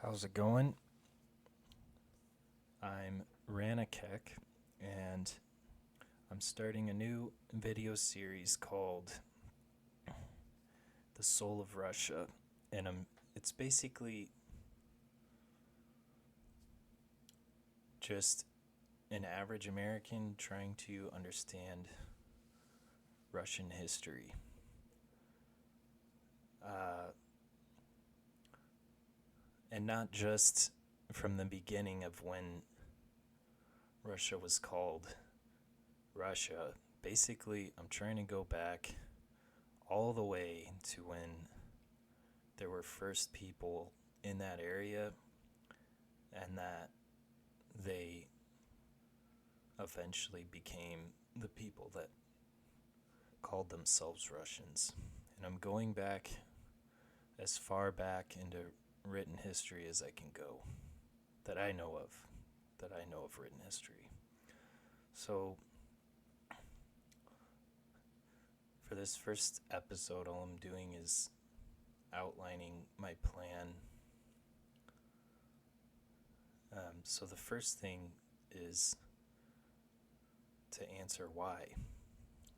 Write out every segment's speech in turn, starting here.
How's it going? I'm Ranakek, and I'm starting a new video series called The Soul of Russia. And it's basically just an average American trying to understand Russian history. Uh, and not just from the beginning of when Russia was called Russia. Basically, I'm trying to go back all the way to when there were first people in that area and that they eventually became the people that called themselves Russians. And I'm going back as far back into written history as I can go that I know of written history. So for this first episode, all I'm doing is outlining my plan. So the first thing is to answer why.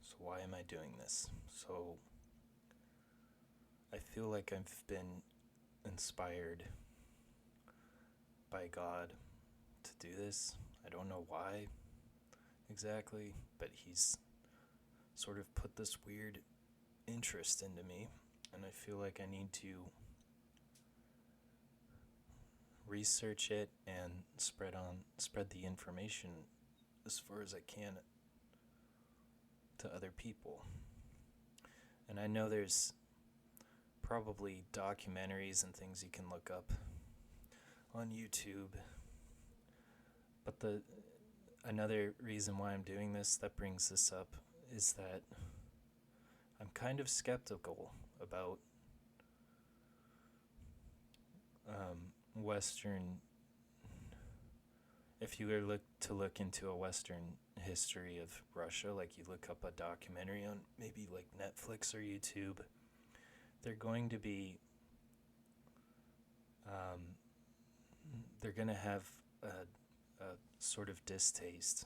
So why am I doing this? So I feel like I've been inspired by God to do this. I don't know why exactly, but He's sort of put this weird interest into me, and I feel like I need to research it and spread the information as far as I can to other people. And I know there's probably documentaries and things you can look up on YouTube, but another reason why I'm doing this that brings this up is that I'm kind of skeptical about Western. If you were to look into a Western history of Russia, like you look up a documentary on maybe like Netflix or YouTube, they're going to be, they're going to have a sort of distaste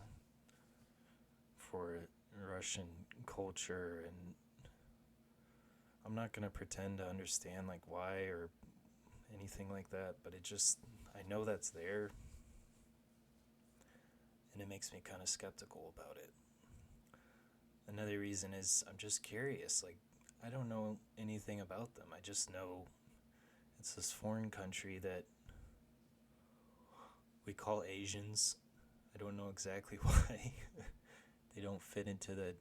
for Russian culture, and I'm not going to pretend to understand like why or anything like that, but I know that's there, and it makes me kind of skeptical about it. Another reason is I'm just curious. Like, I don't know anything about them. I just know it's this foreign country that we call Asians. I don't know exactly why they don't fit into the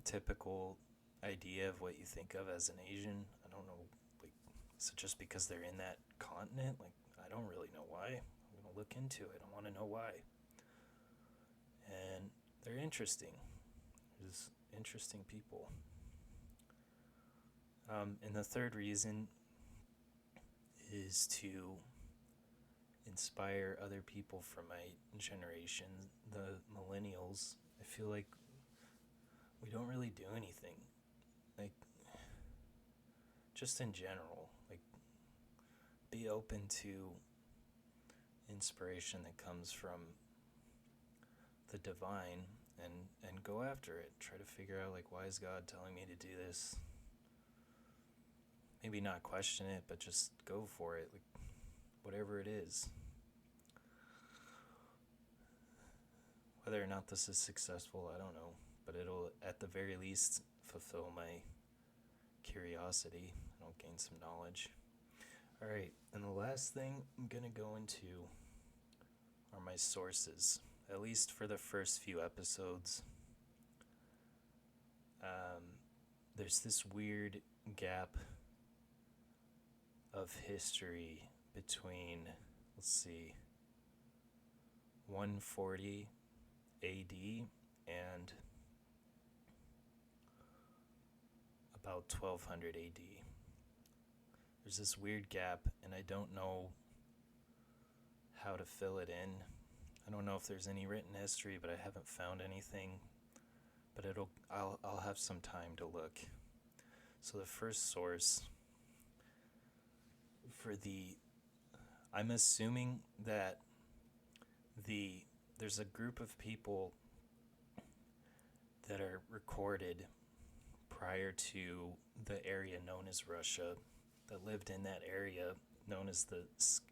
typical idea of what you think of as an Asian. I don't know, like, is it just because they're in that continent? Like, I don't really know why. I'm gonna look into it. I want to know why. And they're interesting. There's interesting people. And the third reason is to inspire other people from my generation, the millennials. I feel like we don't really do anything. Like, just in general. Like, be open to inspiration that comes from the divine and go after it. Try to figure out, like, why is God telling me to do this? Maybe not question it, but just go for it. Like, whatever it is. Whether or not this is successful, I don't know. But it'll, at the very least, fulfill my curiosity. I'll gain some knowledge. Alright, and the last thing I'm going to go into are my sources. At least for the first few episodes. There's this weird gap of history between, let's see, 140 AD and about 1200 AD. There's this weird gap, and I don't know how to fill it in. I don't know if there's any written history, but I haven't found anything. But I'll have some time to look. So the first source for the I'm assuming that there's a group of people that are recorded prior to the area known as Russia that lived in that area known as the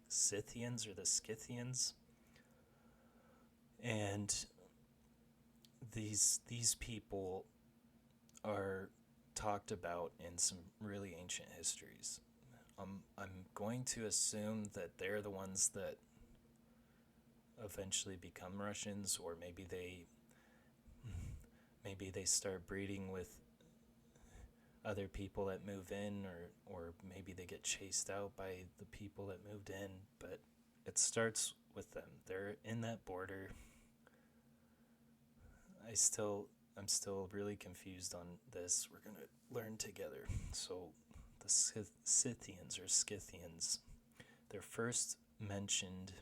Scythians or the Scythians. And these people are talked about in some really ancient histories. I'm going to assume that they're the ones that eventually become Russians, or maybe they start breeding with other people that move in, or maybe they get chased out by the people that moved in, but it starts with them. They're in that border. I'm still really confused on this. We're going to learn together. So the Scythians or Scythians, they're first mentioned.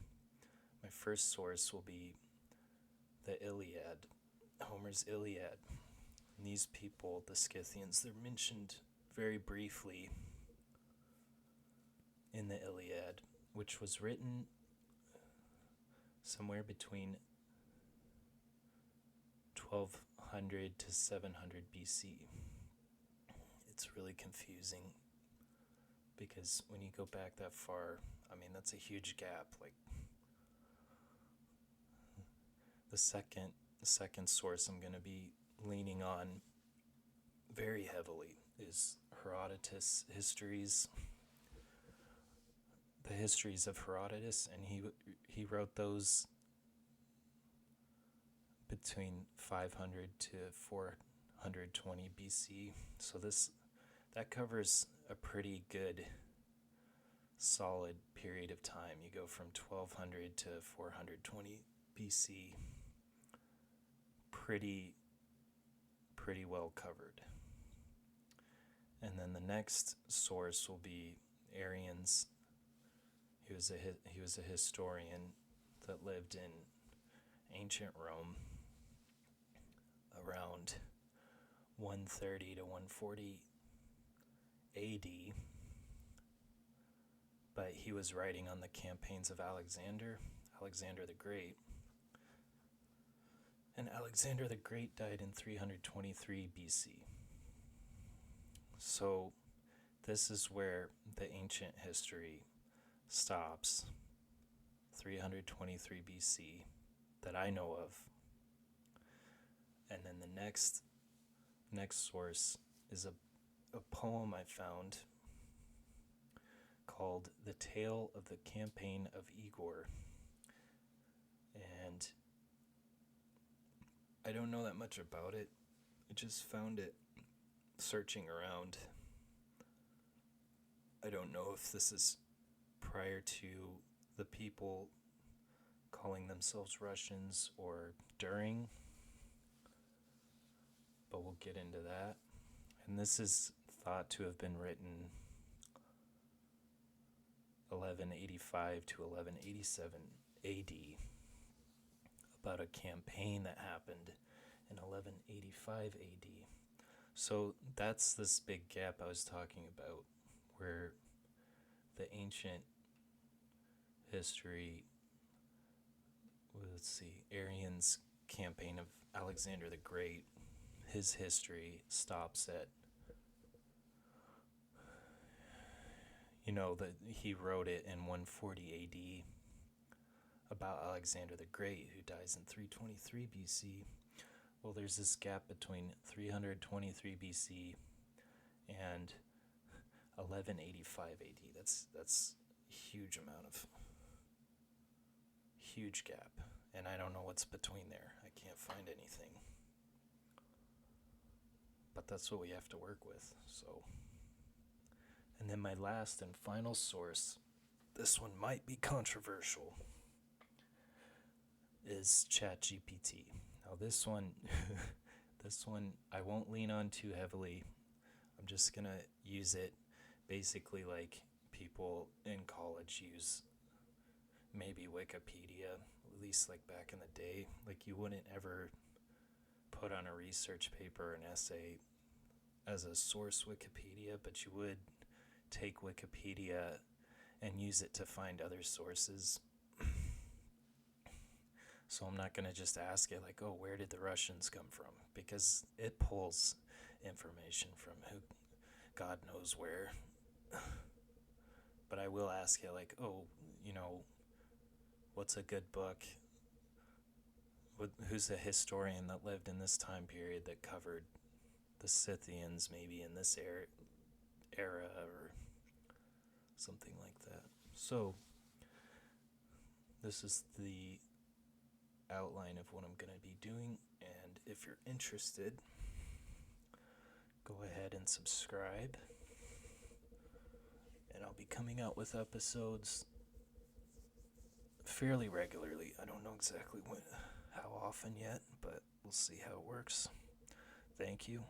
My first source will be the Iliad, Homer's Iliad. And these people, the Scythians, they're mentioned very briefly in the Iliad, which was written somewhere between 1200 to 700 BC. It's really confusing because when you go back that far, I mean, that's a huge gap. Like the second source I'm going to be leaning on very heavily is Herodotus' histories, the histories of Herodotus, and he wrote those between 500 to 420 BC. So that covers a pretty good solid period of time. You go from 1200 to 420 BC. Pretty well covered. And then the next source will be Arrian's. He was a historian that lived in ancient Rome around 130 to 140 AD, but he was writing on the campaigns of Alexander the Great. And Alexander the Great died in 323 BC. So this is where the ancient history stops, 323 BC, that I know of. And then the next source is a poem I found called The Tale of the Campaign of Igor. And I don't know that much about it. I just found it searching around. I don't know if this is prior to the people calling themselves Russians or during, but we'll get into that. And this is thought to have been written 1185 to 1187 AD about a campaign that happened in 1185 AD. So that's this big gap I was talking about, where the ancient history, let's see, Arrian's campaign of Alexander the Great, his history stops at, that he wrote it in 140 AD about Alexander the Great, who dies in 323 BC. Well, there's this gap between 323 BC and 1185 AD. That's a huge gap, and I don't know what's between there. I can't find anything, but that's what we have to work with. So, and then my last and final source, this one might be controversial, is ChatGPT. Now this one I won't lean on too heavily. I'm just gonna use it basically like people in college use maybe Wikipedia, at least like back in the day. Like you wouldn't ever put on a research paper, an essay, as a source Wikipedia, but you would take Wikipedia and use it to find other sources. So I'm not going to just ask it, like, oh, where did the Russians come from? Because it pulls information from who God knows where. But I will ask it, like, oh, what's a good book? Who's a historian that lived in this time period that covered the Scythians maybe in this era or something like that. So this is the outline of what I'm going to be doing, and if you're interested, go ahead and subscribe, and I'll be coming out with episodes fairly regularly. I don't know exactly how often yet, but we'll see how it works. Thank you.